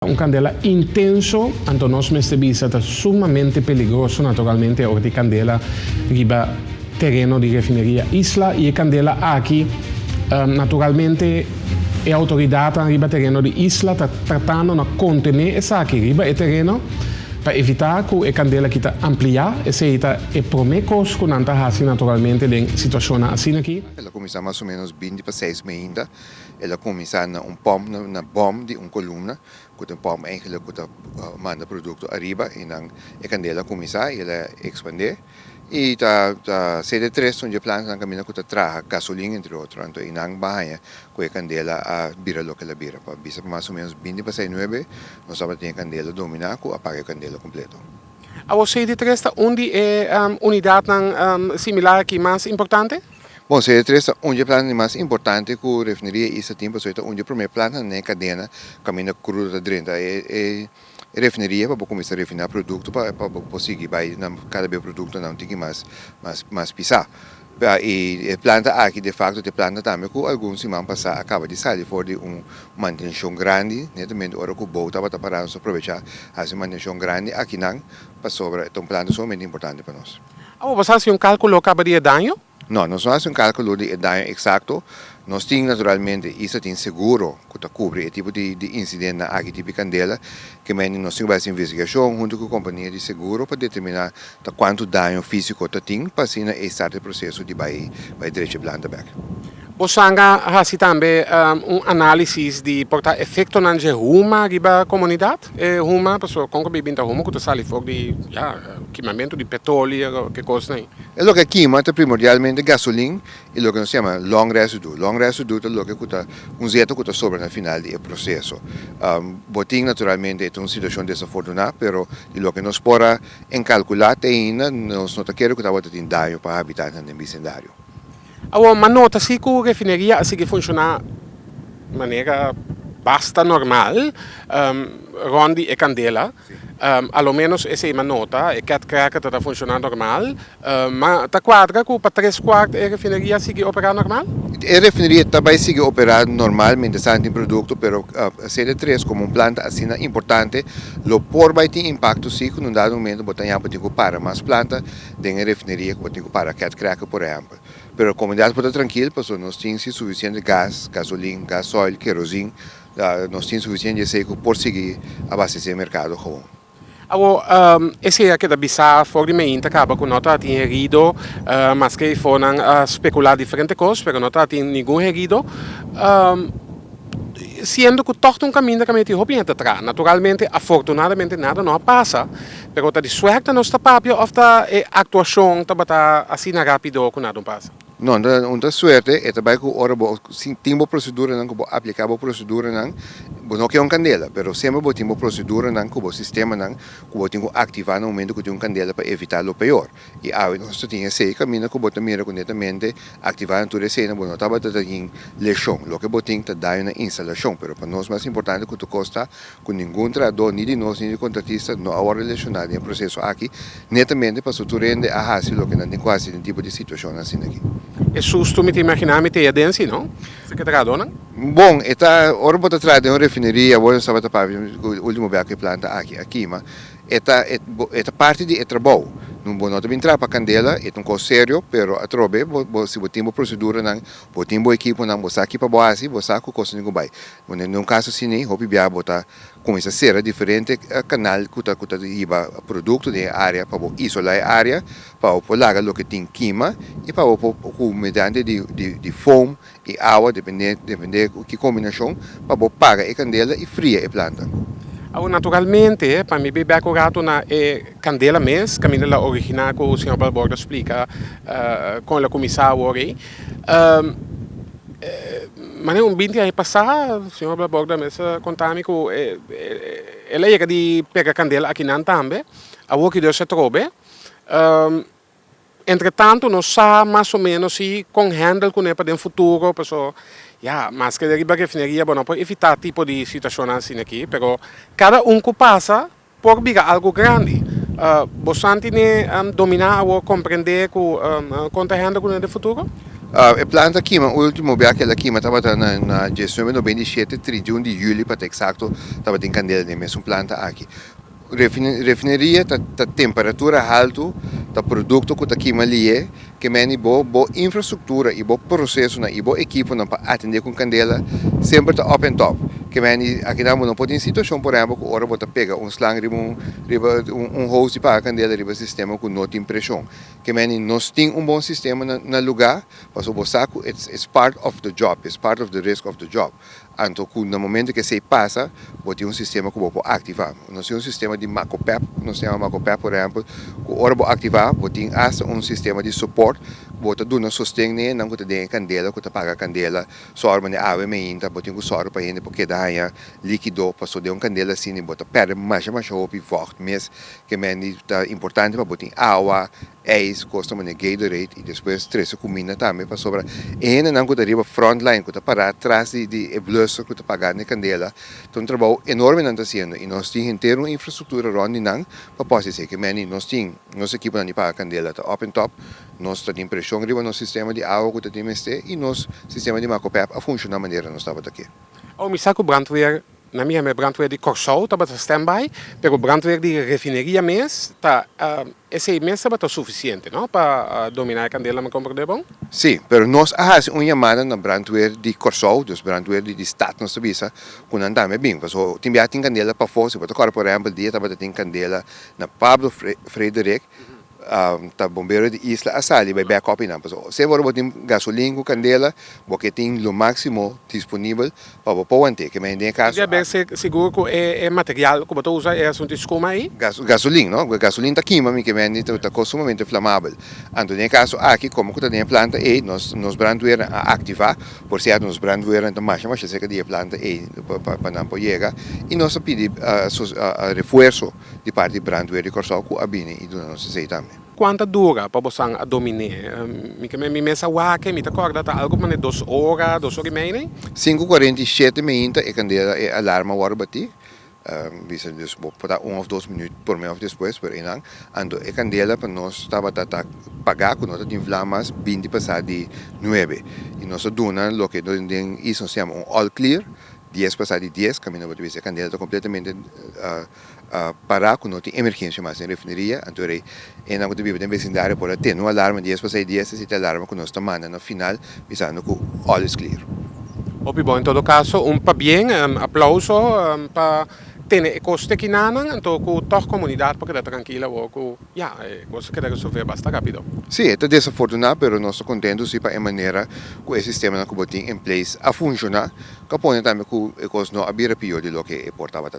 Un candela intenso, anto nós mestre bisa, está sumamente peligroso naturalmente, ordi candela riba terreno di refineria Isla e candela aqui, naturalmente a autoridade riba terreno di Isla está tratando de contener essa aqui riba e terreno para evitar que a candela kita ampliar e se ita e promecos com anta hasi naturalmente em situação assim aqui. Ela começa mais ou menos 20 para 6 meses. Ela começa na pom na bom de coluna, que pom eigenlijk que manda produto arriba e na a candela começa ela expandir. E tá CD3 onde planta na caminho que traga gasolina entre outros, então e nang bahia com a candela a bira lo que ela bira, para bisa mais ou menos 20 para 9, nós sabemos que a candela domina com apaga a candela completo. A CD3 onde é unidade similar que mais importante? Bom, CD3 é onde planta mais importante que a refineria esse tempo, só onde primeiro planta na cadena caminho crudo dentro a refineria para começar a refinar produto para conseguir vai cada vez produto não tem que mais pisar e planta aqui de facto de planta também que alguns semana passada acaba de sair fora de manutenção grande netamente hora que o bom estava para aproveitar essa manutenção grande aqui não para sobre então planta somente importante para nós. Você faz cálculo acaba de dano? Não, nós não fazemos cálculo de dano exato. Nós temos naturalmente isso tem seguro que cobre esse tipo de incidente aqui tipo de candela que nós temos essa investigação junto com a companhia de seguro para determinar quanto dano físico tem para assim estar o processo de vai direito planta back. Você faz também análise de efeito na ruma riba comunidade? Ruma, pessoal, como que bebinta ruma que sai fora de queimamento de petróleo, que coisa nem? É o que queima primordialmente gasolina e o que nós chamamos long residue. Long residue é o que zeto que sobra no final do processo. Botim naturalmente é uma situação desafortunada, mas o que nós podemos calcular ainda nós não queremos que está tendo dano para habitantes do vecindário. Mas nota se que a refineria assim que funciona de maneira bastante normal, rondi e candela, ao menos essa é uma nota, e que está funcionando normal, mas está quadra que para 3/4 a refineria sigue operar normal? A refineria também sigue operando normalmente sem produto, mas a CD3 como planta assim importante, lo por vai ter impacto sim que num dado momento botar para mais planta dentro da refineria que botar para cat cracker por exemplo. Pero a comunidade pode estar tranquila, porque nós temos suficiente gás, gasolina, gasóleo, querosene, nós temos suficiente seco por seguir abastecer o mercado. Esse é que da bisa fora de mim acaba com nota tem herido, mas que foram especular diferentes coisas, mas nota tem nenhum herido. Sendo que todo caminho que me hobby atrás, naturalmente, afortunadamente nada não passa, mas está de suerte nosso papel ou a atuação está assim rápido que nada passa. Não, não suerte é também que ora tem procedura não que aplicar a procedura não que é candela, mas sempre tem procedura não que o sistema não que tem que ativar no momento que tem candela para evitar o pior. E aí nós temos esse caminho que bota mira netamente ativar tudo isso não estava em leção, o que botem está dando na instalação, mas para nós mais importante que tu costa com nenhum trabalhador nem de nós nem de contratista não há relacionado em processo aqui netamente para tu rende a hasi o que não tem quase um tipo de situação assim aqui. É susto me imaginar me ter densi, não? Secretário, não? Bom, ora bota atrás de uma refineria, agora estava tapando o último vez que planta aqui, mas esta parte de trabalho. Não vou não entrar para a candela, é um coisa sério, mas a trobe, se você tem uma procedura, você tem uma equipe, você aqui para base, você com coisa nenhuma vai. Num caso assim, hobby bia botar começa a ser diferente canal que iba produto de área para isolar a área, para polagar o que tem queima e para o mediante de foam e água, depende que combinação, para pagar a candela e fria a planta. Naturalmente, para mim beber correto na candela mesmo, caminho original que o senhor Balborda explica com a comissária hoje. Mas um 20 anos passado, o senhor Balborda mesmo contava que ela ia de pegar candela aqui na também, a o que Deus se trobe. Entretanto, nós sabemos mais ou menos se com handle com ele para o futuro, pessoal. Mas que a refineria não pode evitar tipo de situação assim aqui, mas cada que passa pode virar algo grande. Você tem que dominar ou compreender que conta handle com ele no futuro? A planta aqui, o último dia que ela aqui, estava na 19, 27, 31 de julho, para ter exato, estava em Candela, mesmo planta aqui. Refineria ta temperatura alta, ta produto que aqui ali que meni bo infraestrutura e bo processo na e bo equipo na para atender com Candela sempre tá up and top. Que meni aqui não pode em situação por exemplo que ora bota pega slang riba hose para Candela riba sistema com não tem pressão. Que meni nós tem bom sistema na lugar, mas o saco it's part of the job, it's part of the risk of the job. Então, no momento que se passa, bote sistema que vou ativar. Nós temos sistema de MacoPep, nós temos MacoPep, por exemplo, que hora vou ativar, bote hasta sistema de suporte, bote do não sustém não que tem candela, que paga candela, só mas água ainda, bote só para ainda porque dá líquido, passou de candela assim, bote perde mais hope forte, mas que é importante para bote água, custa uma Gatorade e depois três comida também para sobrar. E não que arriba frontline, que para atrás de blusa que pagar na candela. Então, um trabalho enorme não está sendo e nós temos inteiro infraestrutura onde não para poder ser que nós temos nossa equipe não para a candela está up and top, nós temos pressão arriba no sistema de água que temos e nosso sistema de MacoPep a funcionar da maneira nós estava aqui. O misaco brandweer na minha brandweer de Corsol estava standby, pero brandweer de refineria mês tá esse mês estava suficiente, não, para dominar a candela, me compra de bom? Sim, pero nós fazemos uma chamada na brandweer de Corsol, dus brandweer de estado nós sabia, quando andamos bem, porque tem candela para fora, por exemplo, dia estava tem candela na Pablo Frederic. Ta bombeiro de Isla Asali vai backup não, se você botar gasolina com candela, porque tem o máximo disponível para pôr que me tem caso. Já bem seguro que é material que você usa é assunto escuma aí? Gasolina, não? Gasolina está queima, que me está consumamente inflamável. Então, no caso aqui, como que tem planta e nós brandweer a ativar, por certo nós brandweer então mais cerca de planta e para não chegar e nós pedimos reforço de parte de brandweer de Corsol que a bine e do nosso sei também. Quanto dura para você dominar? Me mesa wake, me acorda tá algo mas 2 horas, 2 horas e meia? 5:47 minta e candela e alarma hora bati. Bisa dus botar 1 ou 2 minutos por meio depois por inang. Ando e candela para nós estava a pagar com nota de inflamas 20 passar de 9. E nós dona lo que isso se chama all clear. 10 passar de 10, caminho para ver se a candela está completamente parar com nota de emergência mas em refineria, então e não que vive em vecindário por ter um alarme 10 passar de 10, se tem alarme com nós tomando no final, pensando que all is clear. Bom, em todo caso, bem, aplauso para ter coste que não, então com toda a comunidade para que tranquila, ou já, você quer resolver bastante rápido. Sim, é desafortunado, mas nós estamos contentos para a maneira que o sistema que botem em place a funcionar, que pode também que não abrir pior de lo que portava.